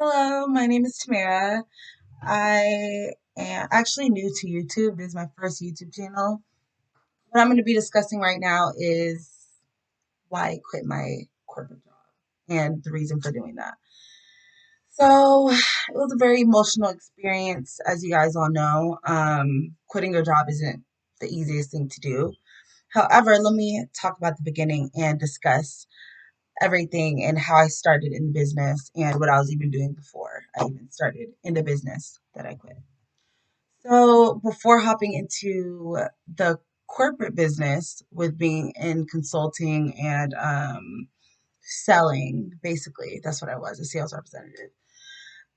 Hello, my name is Tamara. I am actually new to YouTube. This is my first YouTube channel. What I'm going to be discussing right now is why I quit my corporate job and the reason for doing that. So, it was a very emotional experience, as you guys all know. Quitting your job isn't the easiest thing to do. However, let me talk about the beginning and discuss everything and how I started in the business and what I was even doing before I even started in the business that I quit. So, before hopping into the corporate business with being in consulting and selling, basically, that's what I was, a sales representative.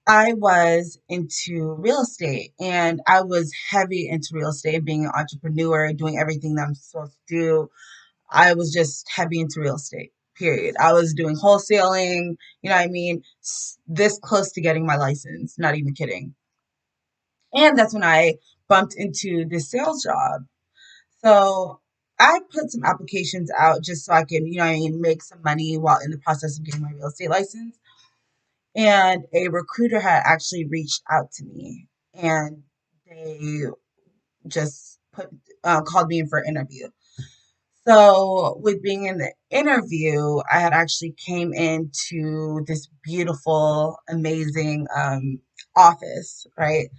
I was into real estate and I was heavy into real estate, being an entrepreneur, doing everything that I'm supposed to do. I was just heavy into real estate, period. I was doing wholesaling, you know what I mean? This close to getting my license, not even kidding. And that's when I bumped into this sales job. So I put some applications out just so I can, you know what I mean, make some money while in the process of getting my real estate license. And a recruiter had actually reached out to me and they just called me in for an interview. So with being in the interview, I had actually came into this beautiful, amazing office, right?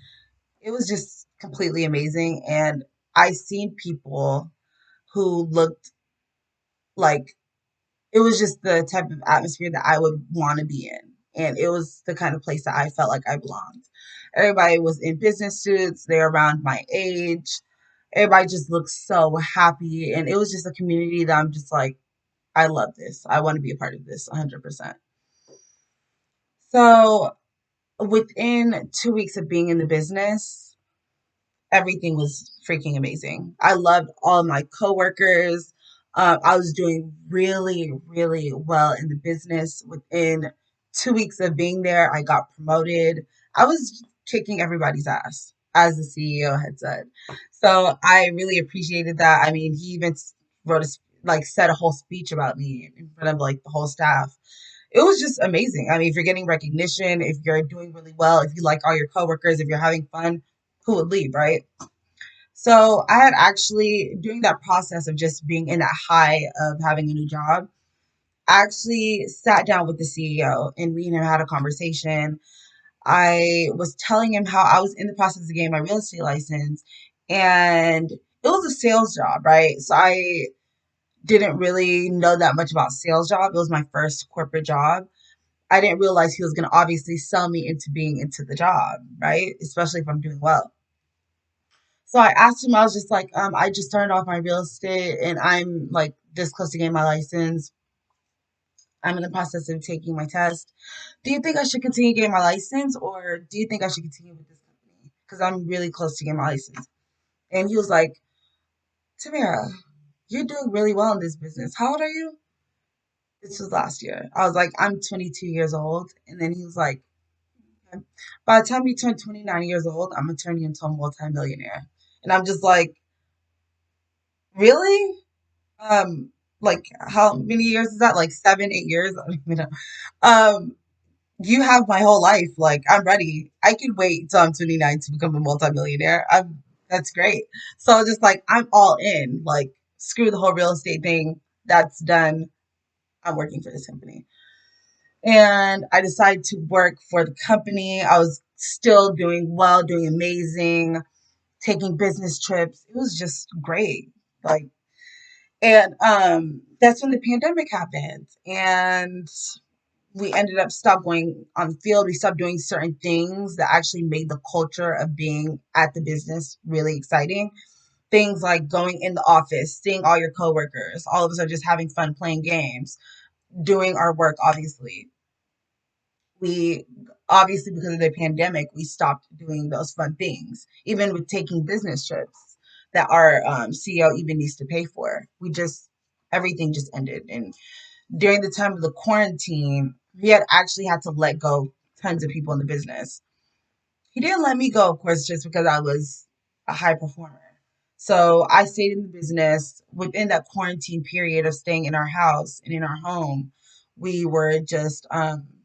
It was just completely amazing. And I seen people who looked like it was just the type of atmosphere that I would want to be in. And it was the kind of place that I felt like I belonged. Everybody was in business suits, they're around my age. Everybody just looked so happy. And it was just a community that I'm just like, I love this. I want to be a part of this 100%. So within 2 weeks of being in the business, everything was freaking amazing. I loved all of my coworkers. I was doing really, really well in the business. Within 2 weeks of being there, I got promoted. I was kicking everybody's ass, as the CEO had said. So I really appreciated that. I mean, he even wrote a like said a whole speech about me in front of like the whole staff. It was just amazing. I mean, if you're getting recognition, if you're doing really well, if you like all your coworkers, if you're having fun, who would leave, right? So I had actually, during that process of just being in that high of having a new job, I actually sat down with the CEO and me and him had a conversation. I was telling him how I was in the process of getting my real estate license and it was a sales job, right? So I didn't really know that much about sales job. It was my first corporate job. I didn't realize he was going to obviously sell me into being into the job, right? Especially if I'm doing well. So I asked him, I was just like, I just started off my real estate and I'm like this close to getting my license. I'm in the process of taking my test. Do you think I should continue getting my license or do you think I should continue with this company? Because I'm really close to getting my license. And he was like, Tamara, you're doing really well in this business. How old are you? This was last year. I was like, I'm 22 years old. And then he was like, "Okay. By the time you turn 29 years old, I'm going to turn you into a multimillionaire." And I'm just like, really? Um, like how many years is that? Like 7, 8 years? I don't even know. Um, you have my whole life. Like I'm ready. I can wait till I'm 29 to become a multimillionaire. That's great. So I was just like, I'm all in. Like screw the whole real estate thing. That's done. I'm working for this company. And I decided to work for the company. I was still doing well, doing amazing, taking business trips. It was just great. Like and that's when the pandemic happened. And we ended up stop going on the field. We stopped doing certain things that actually made the culture of being at the business really exciting. Things like going in the office, seeing all your coworkers, all of us are just having fun playing games, doing our work, obviously. We obviously because of the pandemic, we stopped doing those fun things, even with taking business trips that our CEO even needs to pay for. We just everything just ended. And during the time of the quarantine, he had actually had to let go tons of people in the business. He didn't let me go, of course, just because I was a high performer. So I stayed in the business within that quarantine period of staying in our house and in our home. We were just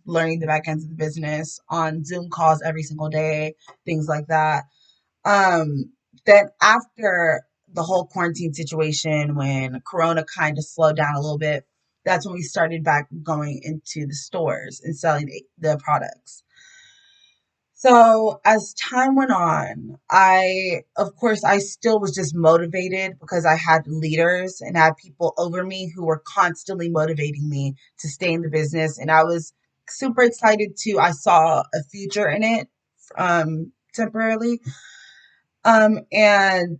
learning the back ends of the business on Zoom calls every single day, things like that. Um, then after the whole quarantine situation, when Corona kind of slowed down a little bit, that's when we started back going into the stores and selling the products. So as time went on, of course, I still was just motivated because I had leaders and had people over me who were constantly motivating me to stay in the business. And I was super excited too. I saw a future in it, temporarily. And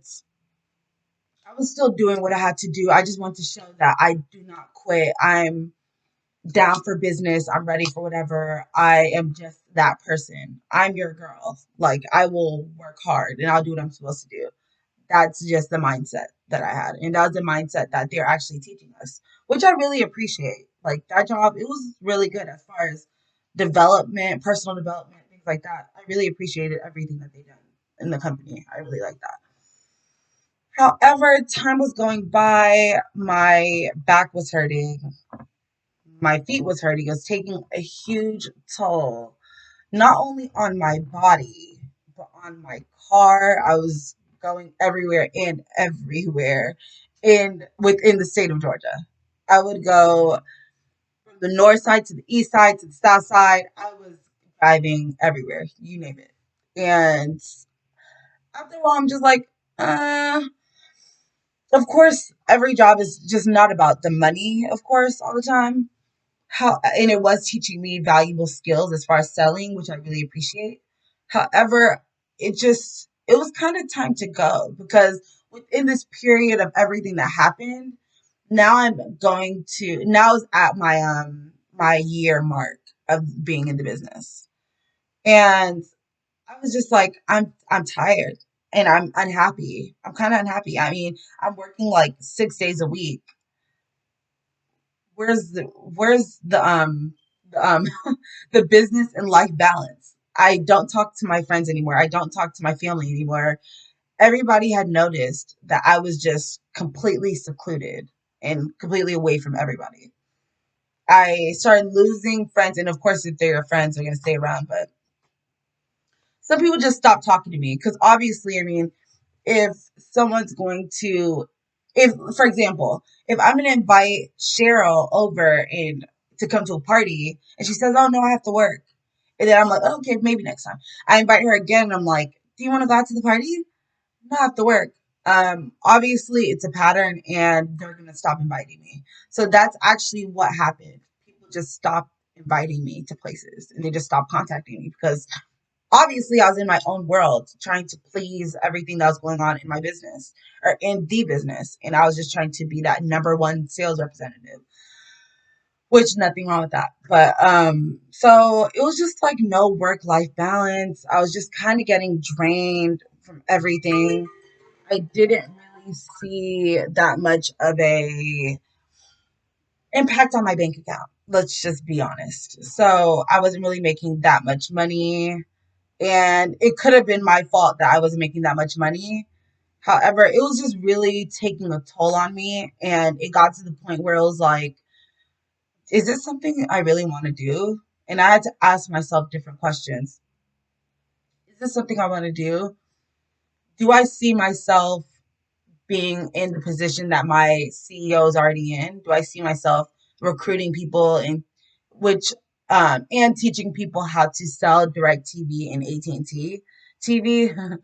I was still doing what I had to do. I just want to show that I do not quit. I'm down for business. I'm ready for whatever. I am just that person. I'm your girl. Like, I will work hard and I'll do what I'm supposed to do. That's just the mindset that I had. And that was the mindset that they're actually teaching us, which I really appreciate. Like, that job, it was really good as far as development, personal development, things like that. I really appreciated everything that they done in the company. I really like that. However, time was going by, my back was hurting, my feet was hurting. It was taking a huge toll, not only on my body, but on my car. I was going everywhere and everywhere in within the state of Georgia. I would go from the north side to the east side to the south side. I was driving everywhere, you name it. And after a while, I'm just like, of course, every job is just not about the money, of course, all the time. And it was teaching me valuable skills as far as selling, which I really appreciate. However, it was kind of time to go because within this period of everything that happened, now is at my year mark of being in the business. And I was just like, I'm tired and I'm unhappy. I'm kind of unhappy. I mean, I'm working like 6 days a week. Where's the the business and life balance? I don't talk to my friends anymore. I don't talk to my family anymore. Everybody had noticed that I was just completely secluded and completely away from everybody. I started losing friends, and of course, if they're friends, they're gonna stay around. But some people just stopped talking to me because obviously, I mean, if someone's going to if for example, if I'm gonna invite Cheryl over and to come to a party and she says, oh no, I have to work. And then I'm like, oh, okay, maybe next time. I invite her again and I'm like, do you want to go out to the party? No, I have to work. Obviously it's a pattern and they're gonna stop inviting me. So that's actually what happened. People just stopped inviting me to places and they just stopped contacting me because obviously I was in my own world trying to please everything that was going on in my business or in the business. And I was just trying to be that number one sales representative, which nothing wrong with that. But so it was just like no work life balance. I was just kind of getting drained from everything. I didn't really see that much of a impact on my bank account. Let's just be honest. So I wasn't really making that much money. And it could have been my fault that I wasn't making that much money. However, it was just really taking a toll on me. And it got to the point where it was like, is this something I really want to do? And I had to ask myself different questions. Is this something I want to do? Do I see myself being in the position that my CEO is already in? Do I see myself recruiting people and which and teaching people how to sell direct TV and AT&T TV?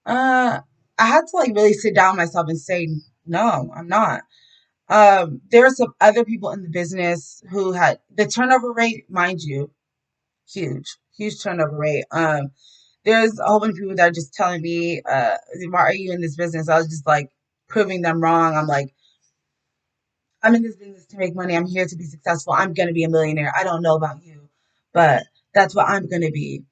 Uh, I had to like really sit down with myself and say, no, I'm not. There are some other people in the business who had the turnover rate, mind you, huge, huge turnover rate. There's a whole bunch of people that are just telling me, why are you in this business? I was just like proving them wrong. I'm like, I'm in this business to make money. I'm here to be successful. I'm going to be a millionaire. I don't know about you, but that's what I'm going to be.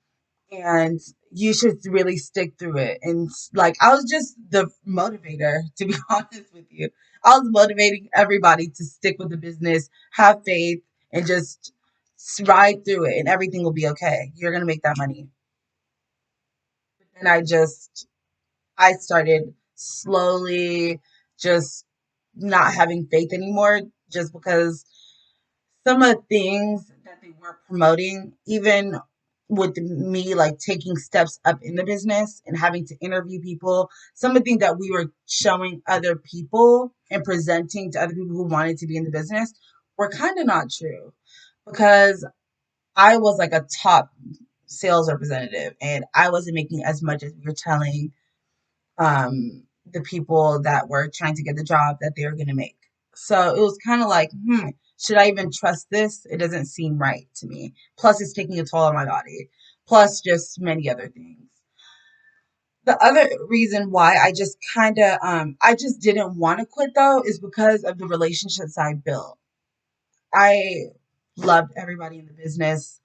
And you should really stick through it. And like, I was just the motivator, to be honest with you. I was motivating everybody to stick with the business, have faith, and just ride through it, and everything will be okay. You're going to make that money. And I started slowly just not having faith anymore just because some of the things that they were promoting, even with me like taking steps up in the business and having to interview people, some of the things that we were showing other people and presenting to other people who wanted to be in the business were kind of not true, because I was like a top sales representative and I wasn't making as much as we were telling the people that were trying to get the job that they were going to make. So it was kind of like, should I even trust this? It doesn't seem right to me. Plus, it's taking a toll on my body. Plus, just many other things. The other reason why I just didn't want to quit though is because of the relationships I built. I loved everybody in the business.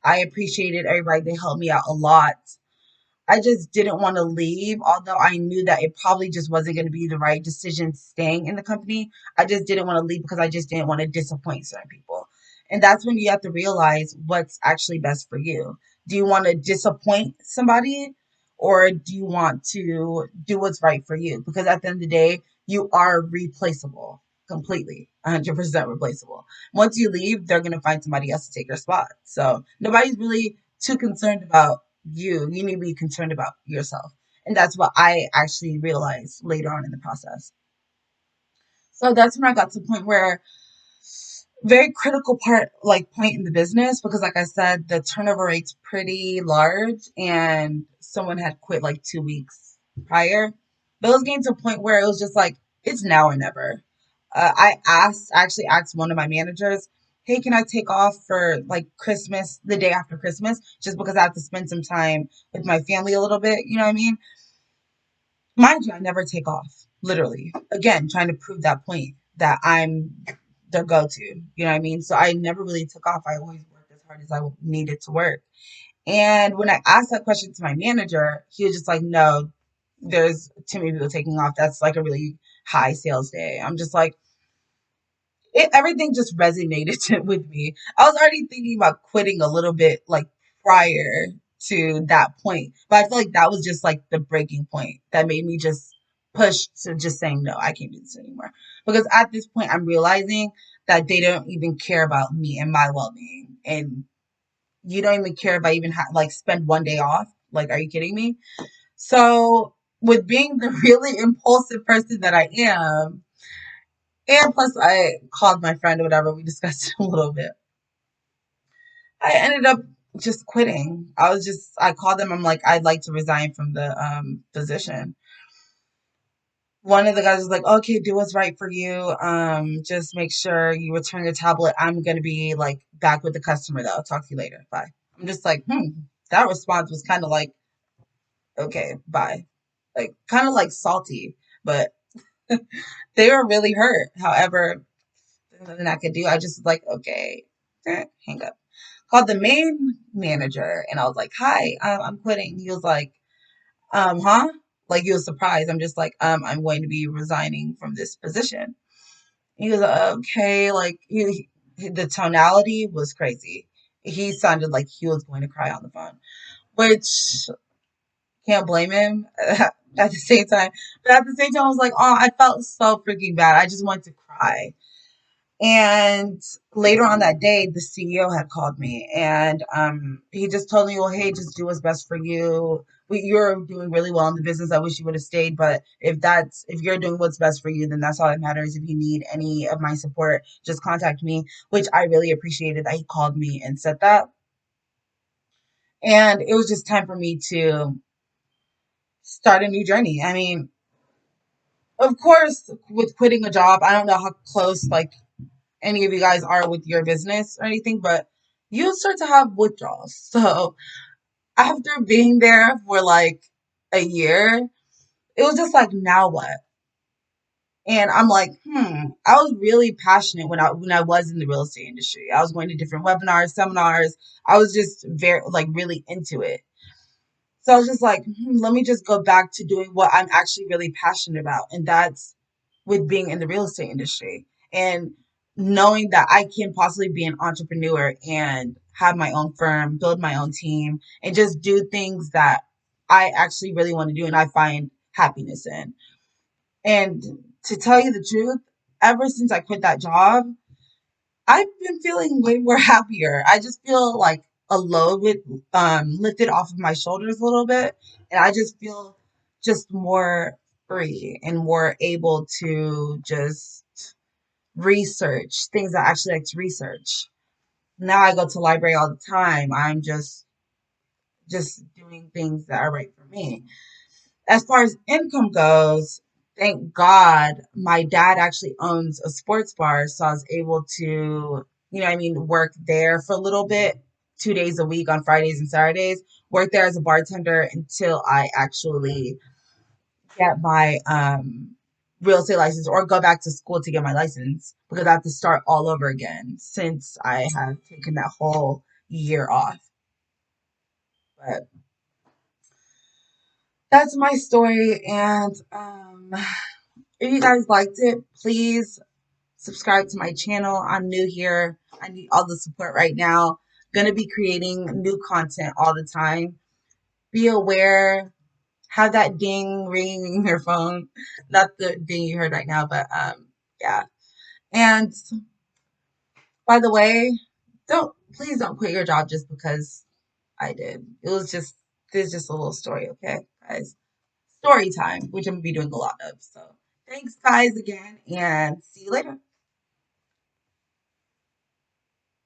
I appreciated everybody. They helped me out a lot. I just didn't want to leave, although I knew that it probably just wasn't going to be the right decision staying in the company. I just didn't want to leave because I just didn't want to disappoint certain people. And that's when you have to realize what's actually best for you. Do you want to disappoint somebody, or do you want to do what's right for you? Because at the end of the day, you are replaceable completely, 100% replaceable. Once you leave, they're going to find somebody else to take your spot. So nobody's really too concerned about you. You need to be concerned about yourself. And that's what I actually realized later on in the process. So that's when I got to the point where, very critical point in the business, because like I said, the turnover rate's pretty large and someone had quit like 2 weeks prior. But it was getting to a point where it was just like, it's now or never. I actually asked one of my managers, hey, can I take off for like Christmas, the day after Christmas, just because I have to spend some time with my family a little bit, you know what I mean? Mind you, I never take off, literally. Again, trying to prove that point that I'm their go to, you know what I mean? So I never really took off. I always worked as hard as I needed to work. And when I asked that question to my manager, he was just like, no, there's too many people taking off. That's like a really high sales day. I'm just like, everything just resonated with me. I was already thinking about quitting a little bit like prior to that point, but I feel like that was just like the breaking point that made me just push to just saying no, I can't do this anymore. Because at this point, I'm realizing that they don't even care about me and my well-being, and you don't even care if I even like spend one day off. Like, are you kidding me? So, with being the really impulsive person that I am, and plus, I called my friend or whatever. We discussed it a little bit. I ended up just quitting. I called them. I'm like, I'd like to resign from the position. One of the guys was like, okay, do what's right for you. Just make sure you return your tablet. I'm going to be like back with the customer though. Talk to you later. Bye. I'm just like, that response was kind of like, okay, bye. Like, kind of like salty, but they were really hurt. However, there's nothing I could do. I just was like, okay, hang up. Called the main manager and I was like, hi, I'm quitting. He was like, huh? Like, he was surprised. I'm just like, I'm going to be resigning from this position. He was okay. Like, the tonality was crazy. He sounded like he was going to cry on the phone, which can't blame him at the same time. But at the same time, I was like, oh, I felt so freaking bad. I just wanted to cry. And later on that day, the CEO had called me and he just told me, well, hey, just do what's best for you. You're doing really well in the business. I wish you would have stayed, but if you're doing what's best for you, then that's all that matters. If you need any of my support, just contact me, which I really appreciated that he called me and said that. And it was just time for me to start a new journey. I mean, of course, with quitting a job, I don't know how close like any of you guys are with your business or anything, but you start to have withdrawals. So after being there for like a year, it was just like, now what? And I'm like, I was really passionate when I was in the real estate industry. I was going to different webinars, seminars. I was just very like really into it. So I was just like, let me just go back to doing what I'm actually really passionate about. And that's with being in the real estate industry and knowing that I can possibly be an entrepreneur and have my own firm, build my own team, and just do things that I actually really want to do and I find happiness in. And to tell you the truth, ever since I quit that job, I've been feeling way more happier. I just feel like a load with lifted off of my shoulders a little bit, and I just feel just more free and more able to just research things I actually like to research. Now I go to the library all the time. I'm just doing things that are right for me. As far as income goes, thank God my dad actually owns a sports bar, so I was able to, work there for a little bit, 2 days a week on Fridays and Saturdays, work there as a bartender until I actually get my real estate license or go back to school to get my license because I have to start all over again since I have taken that whole year off. But that's my story, and if you guys liked it, please subscribe to my channel. I'm new here. I need all the support right now. Gonna be creating new content all the time. Be aware, have that ding ring in your phone. Not the ding you heard right now, but yeah. And by the way, don't please don't quit your job just because I did. There's just a little story, okay, guys? Story time, which I'm gonna be doing a lot of. So thanks guys again and see you later.